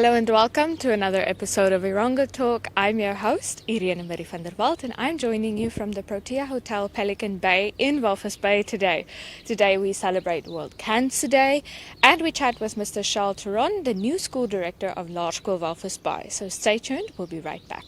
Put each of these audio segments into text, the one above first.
Hello and welcome to another episode of Erongo Talk. I'm your host, Irene Marie van der Walt, and I'm joining you from the Protea Hotel, Pelican Bay in Walvis Bay today. Today we celebrate World Cancer Day, and we chat with Mr. Charl Theron, the new school director of Laerskool Walvisbaai. So stay tuned, we'll be right back.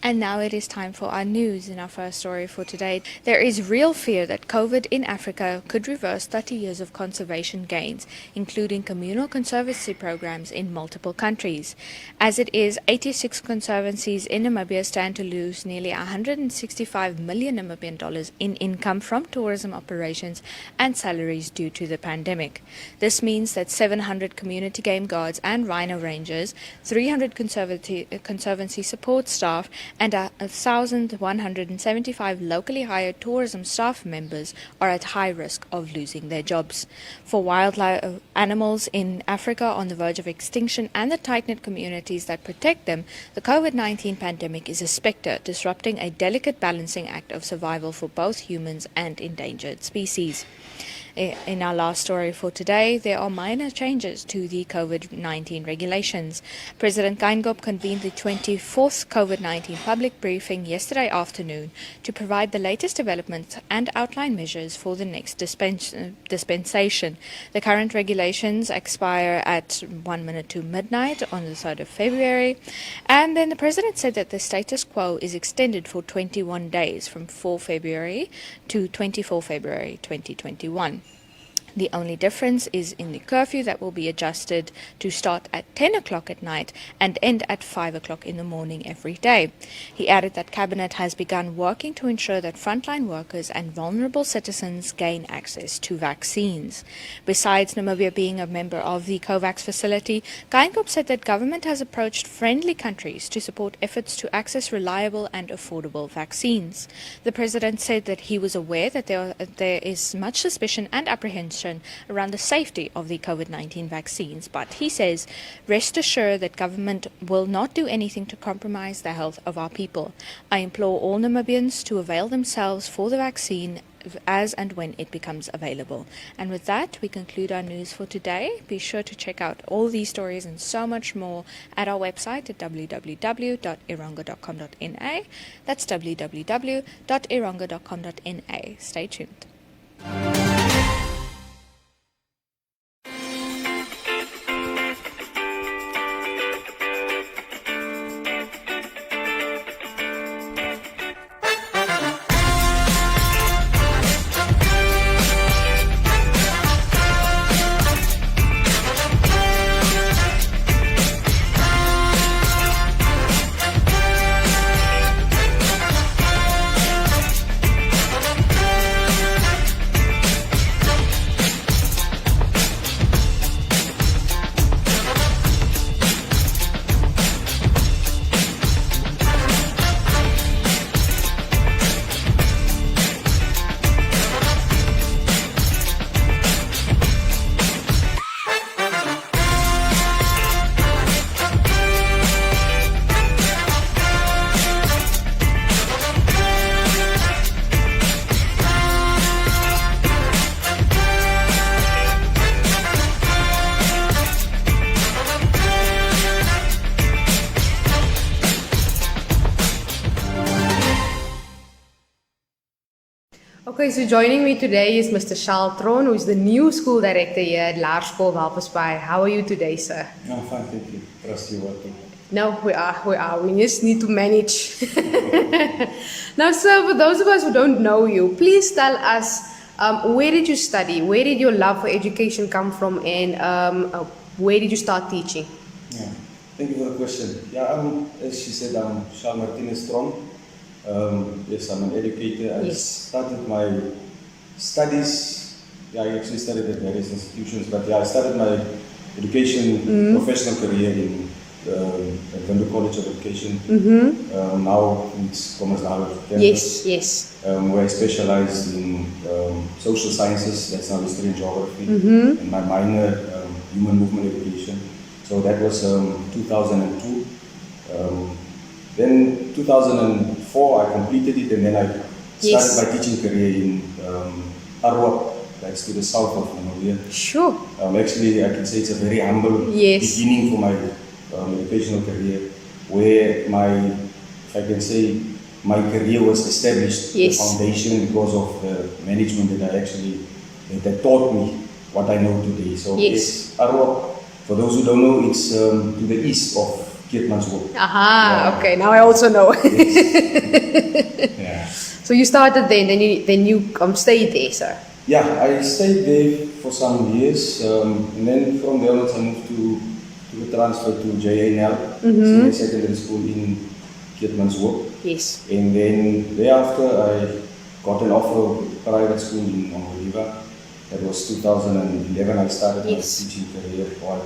And now it is time for our news. In our first story for today, there is real fear that COVID in Africa could reverse 30 years of conservation gains, including communal conservancy programs in multiple countries. As it is, 86 conservancies in Namibia stand to lose nearly 165 million Namibian dollars in income from tourism operations and salaries due to the pandemic. This means that 700 community game guards and rhino rangers, 300 conservancy support staff, and 1,175 locally hired tourism staff members are at high risk of losing their jobs. For wildlife animals in Africa on the verge of extinction and the tight-knit communities that protect them, the COVID-19 pandemic is a spectre disrupting a delicate balancing act of survival for both humans and endangered species. In our last story for today, there are minor changes to the COVID-19 regulations. President Geingob convened the 24th COVID-19 public briefing yesterday afternoon to provide the latest developments and outline measures for the next dispensation. The current regulations expire at 1 minute to midnight on the 3rd of February. And then the President said that the status quo is extended for 21 days from 4 February to 24 February 2021. The only difference is in the curfew that will be adjusted to start at 10 o'clock at night and end at 5 o'clock in the morning every day. He added that Cabinet has begun working to ensure that frontline workers and vulnerable citizens gain access to vaccines. Besides Namibia being a member of the COVAX facility, Geingob said that government has approached friendly countries to support efforts to access reliable and affordable vaccines. The President said that he was aware that there is much suspicion and apprehension around the safety of the COVID-19 vaccines, but he says, rest assured that government will not do anything to compromise the health of our people. I implore all Namibians to avail themselves for the vaccine as and when it becomes available. And with that, we conclude our news for today. Be sure to check out all these stories and so much more at our website at www.erongo.com.na. That's www.erongo.com.na. Stay tuned. Okay, so joining me today is Mr. Charl Theron, who is the new school director here at Laerskool Walvisbaai. How are you today, sir? I'm fine, thank you. Trust you working. No, we are. We just need to manage. Now, sir, for those of us who don't know you, please tell us, where did you study? Where did your love for education come from? And where did you start teaching? Yeah, thank you for the question. Yeah, as she said, I'm Charl Martinez Theron. Yes, I'm an educator. I started my studies. Yeah, I actually studied at various institutions, but yeah, I started my education professional career in at Vendo College of Education. Now it's Commerce campus. Yes. Where I specialized in social sciences, that's now history and geography, and my minor, human movement education. So that was 2002. Then 2004 I completed it, and then I started my teaching career in Arwak, that's to the south of Namibia. Sure. Actually, I can say it's a very humble beginning for my educational career, where if I can say, my career was established, the foundation, because of the management that taught me what I know today. So yes, Arwak, for those who don't know, it's to the east of Keetmanshoop. Okay, now I also know. Yeah. So you started there, and then you stayed there, sir? Yeah, I stayed there for some years, and then from there onwards I moved to transfer to JNL, Senior Secondary School in Keetmanshoop. Yes. And then thereafter I got an offer of private school in Namibia. That was 2011. I started my teaching career, or I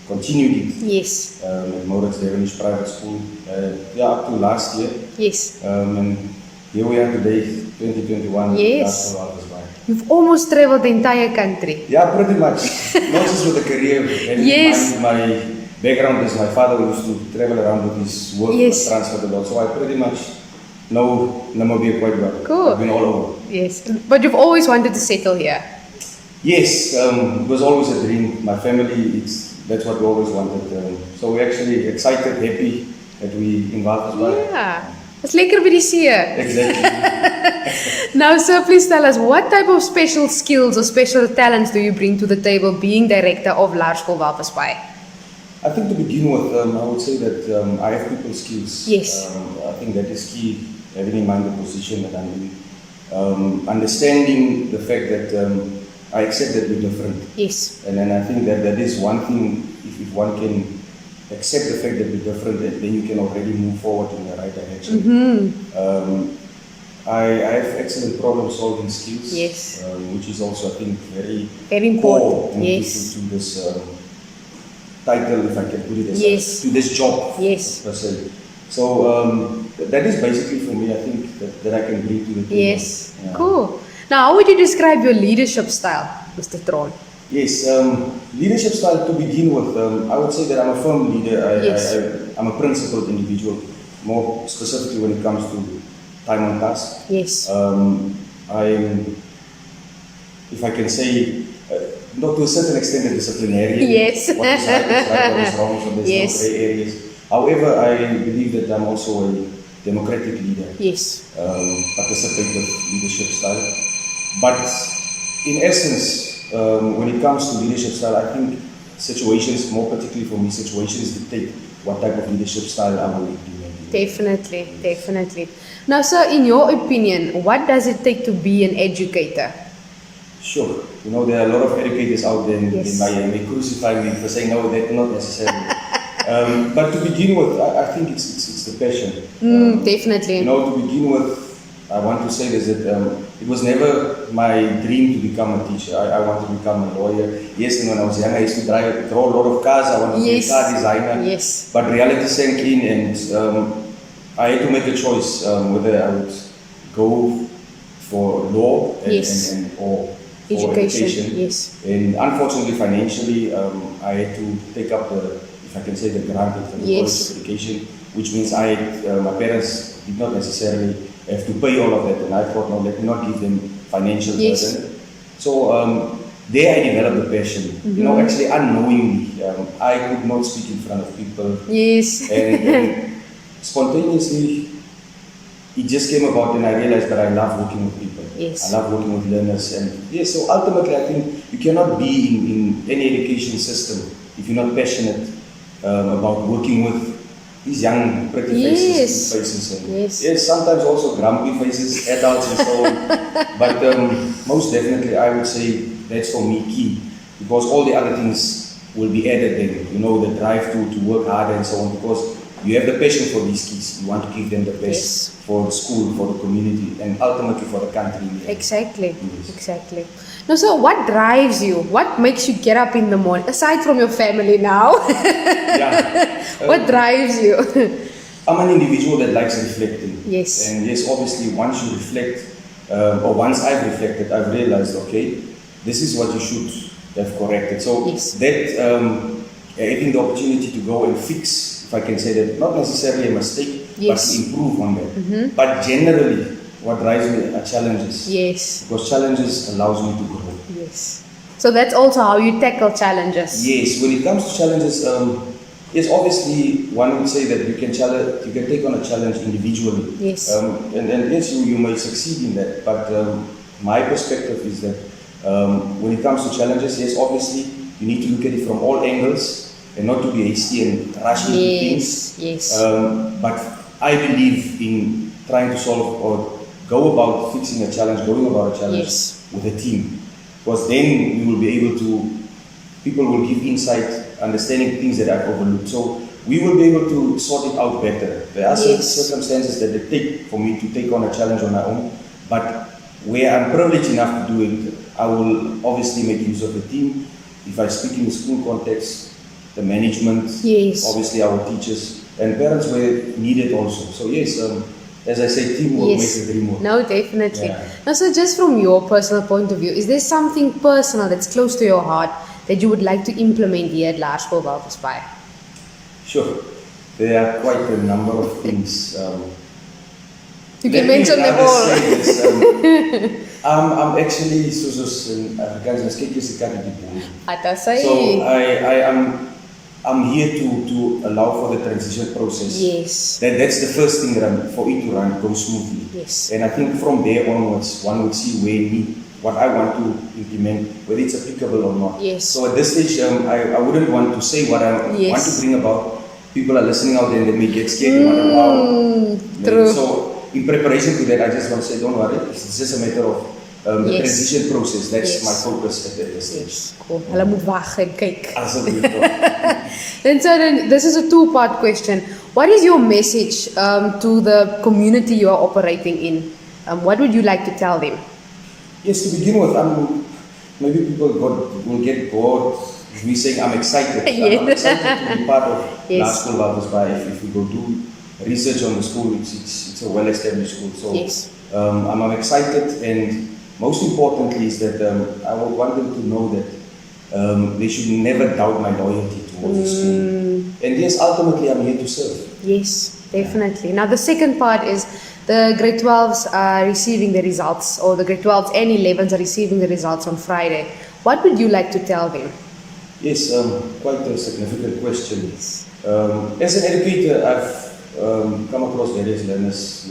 continued it. Yes. At Maurits Devenish Private School. Up to last year. Yes. And here we are today, 2021. Yes. Walvisbaai. You've almost traveled the entire country. Yeah, pretty much. Not just with a career. Yes. My background is my father used to travel around with his work, transferred a lot. So I pretty much know Namibia quite well. Cool. I've been all over. Yes. But you've always wanted to settle here. Yes, it was always a dream. My family, that's what we always wanted. So we're actually excited, happy that we in Walvisbaai. Yeah. It's lekker by die see. Exactly. Now, sir, please tell us, what type of special skills or special talents do you bring to the table being director of Laerskool Walvisbaai? I think to begin with, I would say that I have people skills. Yes. I think that is key, having in mind the position that I'm in. Understanding the fact that I accept that we're different. Yes. And then I think that is one thing, if one can accept the fact that we're different, then you can already move forward in the right direction. I have excellent problem solving skills. Yes. Which is also, I think, very important. Yes. To this title, if I can put it as to this job. Yes. Per se. So that is basically for me, I think, that I can bring to the table. Yes. Yeah. Cool. Now, how would you describe your leadership style, Mr. Theron? Yes, leadership style to begin with, I would say that I'm a firm leader. I'm a principled individual, more specifically when it comes to time on task. Yes. I'm, if I can say, not to a certain extent, a disciplinarian. Yes. What is right, what is wrong, so there's no grey areas. However, I believe that I'm also a democratic leader. Yes. Participative leadership style. But in essence, when it comes to leadership style, I think situations, more particularly for me, situations dictate what type of leadership style I will implement. Definitely. Now, sir, in your opinion, what does it take to be an educator? Sure. You know, there are a lot of educators out there in Miami crucify me for saying, no, that's not necessarily. But to begin with, I think it's the passion. Definitely. You know, to begin with, I want to say this, that it was never my dream to become a teacher. I wanted to become a lawyer. Yes, and when I was young, I used to draw a lot of cars. I wanted to be a car designer. Yes. But reality sank in, and I had to make a choice whether I would go for law or for education. Yes. And unfortunately, financially, I had to take up if I can say, the grant for the college of education, which means my parents did not necessarily have to pay all of that, and I thought, no, let me not give them financial burden. So there I developed the passion. You know, actually unknowingly, I could not speak in front of people. Yes. And spontaneously, it just came about, and I realized that I love working with people. Yes. I love working with learners, and so ultimately, I think you cannot be in any education system if you're not passionate about working with these young, pretty faces, and sometimes also grumpy faces, adults and so on. But most definitely, I would say that's for me key, because all the other things will be added then. You know, the drive to work harder and so on. Because you have the passion for these kids. You want to give them the best Yes. for the school, for the community, and ultimately for the country. Exactly, Yes. exactly. Now, so what drives you? What makes you get up in the morning? Aside from your family now, Yeah. what drives you? I'm an individual that likes reflecting. Yes. And yes, obviously, once you reflect, or once I've reflected, I've realized, okay, this is what you should have corrected. So Yes. that having the opportunity to go and fix, if I can say that, not necessarily a mistake, Yes. but to improve on that. But generally, what drives me are challenges. Yes, Because challenges allows me to grow. yes. So that's also how you tackle challenges. Yes, when it comes to challenges, yes, obviously one would say that you can take on a challenge individually. Yes. And yes, you may succeed in that. But my perspective is that when it comes to challenges, yes, obviously you need to look at it from all angles and not to be hasty and rush into things. Yes, But I believe in trying to solve or go about fixing a challenge, going about a challenge Yes. with a team. Because then you will be able to, people will give insight, understanding things that I've overlooked. So we will be able to sort it out better. There are certain Yes. circumstances that it take for me to take on a challenge on my own, but where I'm privileged enough to do it, I will obviously make use of the team. If I speak in the school context, the management, Yes. obviously our teachers, and parents were needed also. So yes, as I say, teamwork makes the dream work. No, definitely. Yeah. Now, so just from your personal point of view, is there something personal that's close to your heart that you would like to implement here at Laerskool Walvisbaai? Sure, there are quite a number of things. You Let can me mention them rather all. say this, I'm actually, soos in Afrikaans, ons kyk eers die kat uit die boom. Atasai. So I'm here to allow for the transition process. Yes. That's the first thing that for it to run, go smoothly. Yes. And I think from there onwards, one would see what I want to implement, whether it's applicable or not. Yes. So at this stage, I wouldn't want to say what I Yes. want to bring about. People are listening out there and they may get scared and wonder, wow. True. So in preparation to that, I just want to say, don't worry, it's just a matter of the Yes. transition process. That's Yes. my focus at this stage. Yes. Cool. Hulle moet wag en kyk. Asseblief. Then this is a two-part question. What is your message to the community you are operating in? What would you like to tell them? Yes, to begin with, maybe people will get bored with me saying I'm excited. Yes. I'm excited to be part of Yes. Laerskool Walvisbaai. If we go do research on the school, it's a well-established school. So Yes. I'm excited, and most importantly is that I would want them to know that they should never doubt my loyalty towards the school. And yes, ultimately I'm here to serve. Yes, definitely. Now the second part is the grade 12s are receiving the results, or the grade 12s and 11s are receiving the results on Friday. What would you like to tell them? Yes, quite a significant question. As an educator, I've come across various learners,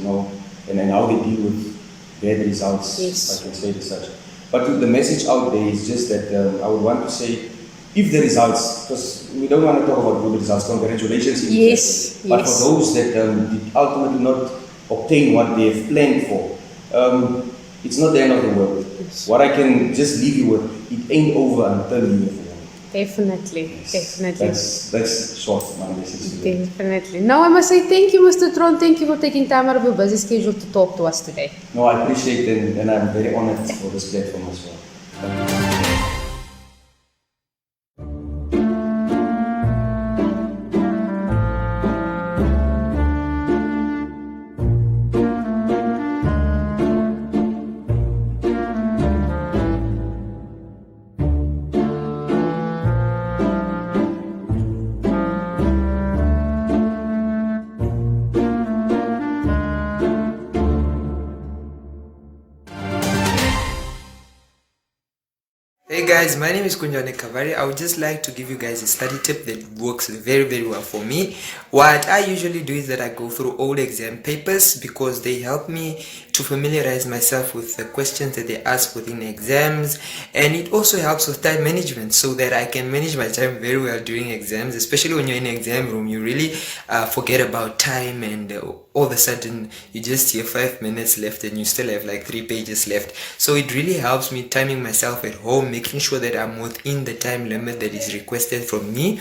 and how they deal with bad results, Yes. if I can say it as such. But the message out there is just that I would want to say, if the results, because we don't want to talk about good results, congratulations. Yes, But yes. for those that did ultimately not obtain what they have planned for, it's not the end of the world. Yes. What I can just leave you with, it ain't over until you have won. Definitely, definitely. That's short, my message to them. Definitely. Now I must say thank you, Mr. Tron. Thank you for taking time out of your busy schedule to talk to us today. No, I appreciate it, and I'm very honored for this platform as well. Thank you. Hey guys, my name is Kunjane Kavari. I would just like to give you guys a study tip that works very well for me. What I usually do is that I go through old exam papers because they help me to familiarize myself with the questions that they ask within exams, and it also helps with time management so that I can manage my time very well during exams. Especially when you're in an exam room, you really forget about time, and all of a sudden you just hear 5 minutes left and you still have like 3 pages left. So it really helps me timing myself at home, making sure that I'm within the time limit that is requested from me.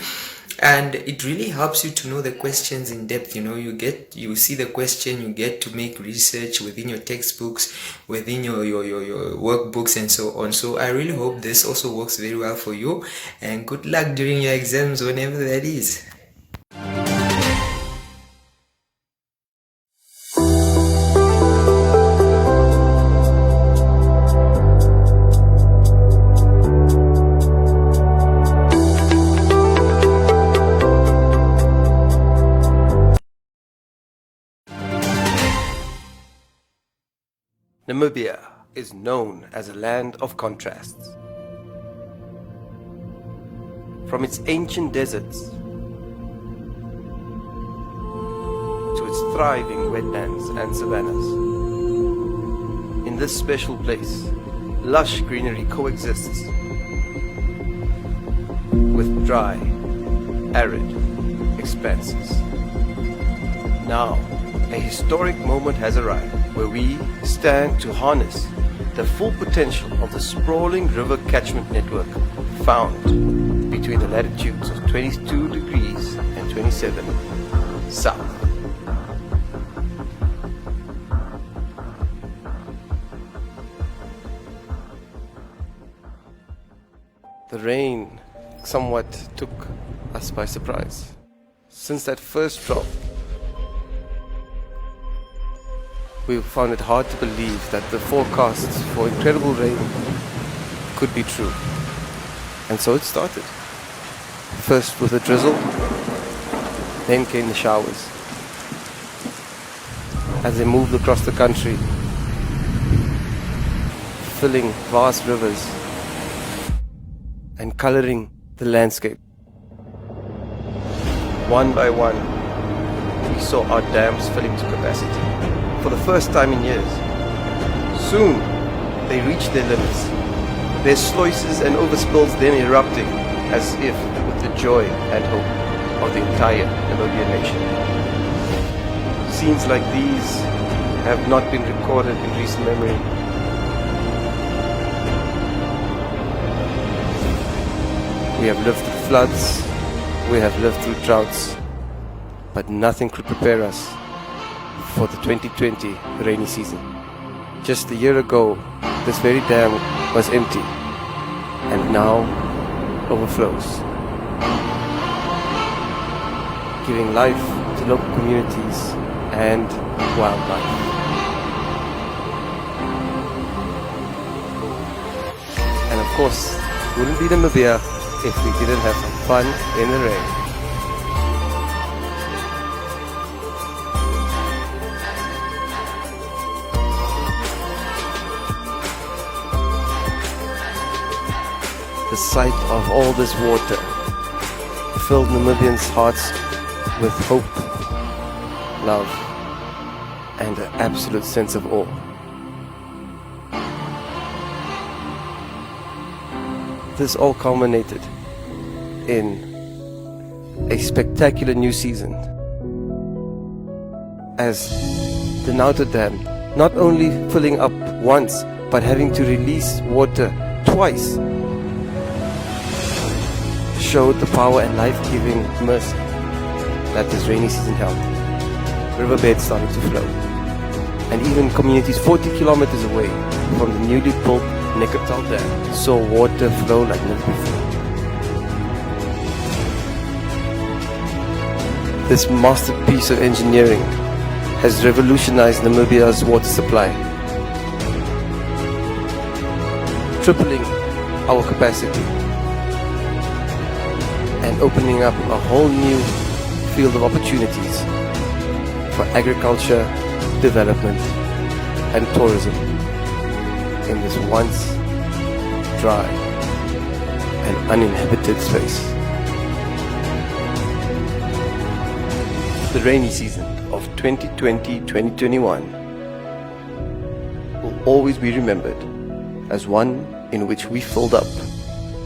and it really helps you to know the questions in depth. You see the question, you get to make research within your textbooks, within your workbooks, and so on. So I really hope this also works very well for you, and good luck during your exams, whenever that is. Namibia is known as a land of contrasts. From its ancient deserts to its thriving wetlands and savannas. In this special place, lush greenery coexists with dry, arid expanses. Now, a historic moment has arrived where we stand to harness the full potential of the sprawling river catchment network found between the latitudes of 22 degrees and 27 south. The rain somewhat took us by surprise. Since that first drop, we found it hard to believe that the forecasts for incredible rain could be true. And so it started. First with a drizzle, then came the showers. As they moved across the country, filling vast rivers and coloring the landscape. One by one, we saw our dams filling to capacity. For the first time in years. Soon, they reached their limits, their sluices and overspills then erupting as if with the joy and hope of the entire Namibian nation. Scenes like these have not been recorded in recent memory. We have lived through floods, we have lived through droughts, but nothing could prepare us for the 2020 rainy season. Just a year ago, this very dam was empty and now overflows, giving life to local communities and wildlife. And of course, it wouldn't be Namibia if we didn't have some fun in the rain. The sight of all this water filled Namibians' hearts with hope, love, and an absolute sense of awe. This all culminated in a spectacular new season as the Nauta Dam not only filling up once but having to release water twice showed the power and life-giving mercy that this rainy season held. Riverbeds started to flow, and even communities 40 kilometers away from the newly built Erongo Dam saw water flow like never before. This masterpiece of engineering has revolutionized Namibia's water supply, tripling our capacity and opening up a whole new field of opportunities for agriculture, development, and tourism in this once dry and uninhabited space. The rainy season of 2020-2021 will always be remembered as one in which we filled up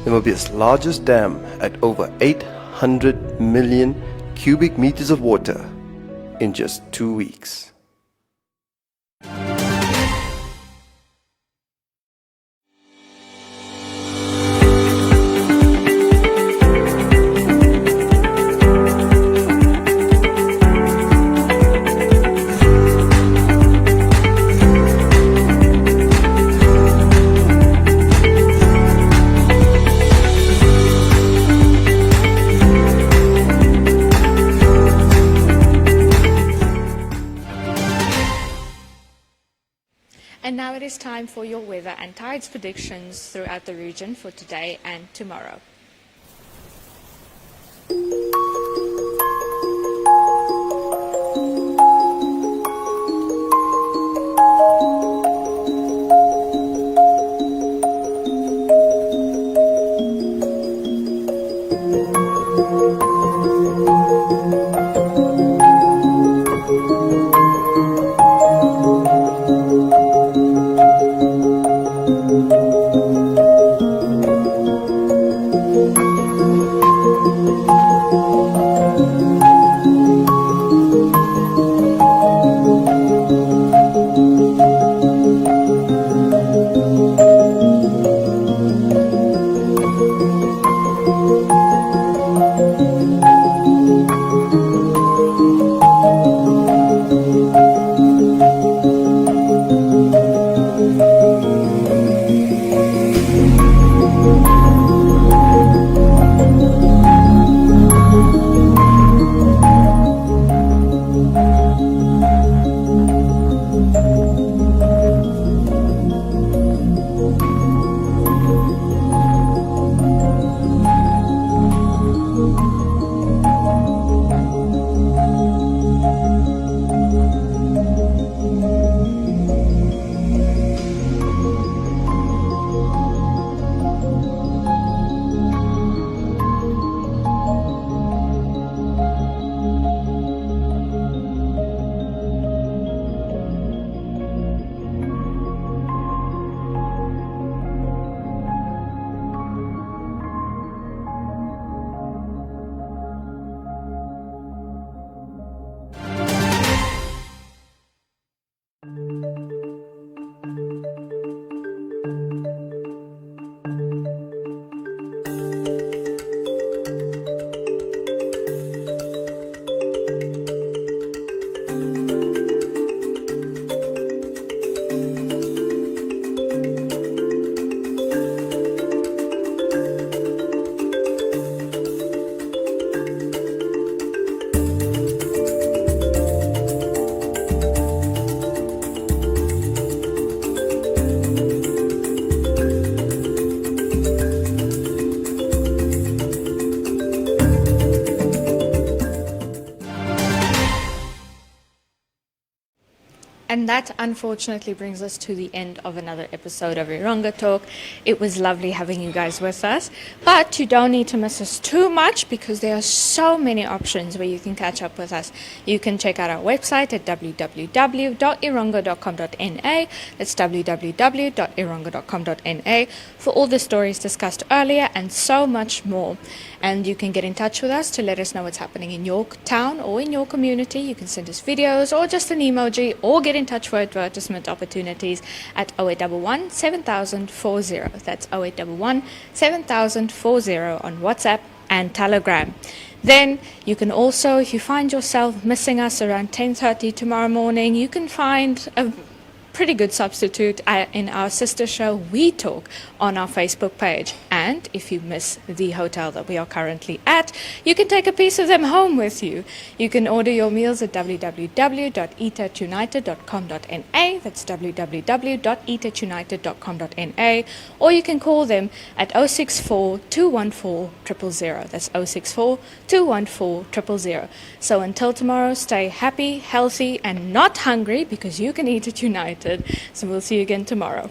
Namibia's largest dam at over 800 million cubic meters of water in just 2 weeks. And now it is time for your weather and tides predictions throughout the region for today and tomorrow. And that unfortunately brings us to the end of another episode of Erongo Talk. It was lovely having you guys with us, but you don't need to miss us too much because there are so many options where you can catch up with us. You can check out our website at www.erongo.com.na. That's www.erongo.com.na for all the stories discussed earlier and so much more. And you can get in touch with us to let us know what's happening in your town or in your community. You can send us videos or just an emoji or get in touch for advertisement opportunities at 0811 7000 40. That's 0811 7000 40 on WhatsApp and Telegram. Then you can also, if you find yourself missing us around 10:30 tomorrow morning, you can find a pretty good substitute in our sister show We Talk on our Facebook page. And if you miss the hotel that we are currently at, you can take a piece of them home with you. You can order your meals at www.eatatunited.com.na. That's www.eatatunited.com.na. Or you can call them at 064 214 000. That's 064 214 000. So until tomorrow, stay happy, healthy, and not hungry because you can eat at United. So we'll see you again tomorrow.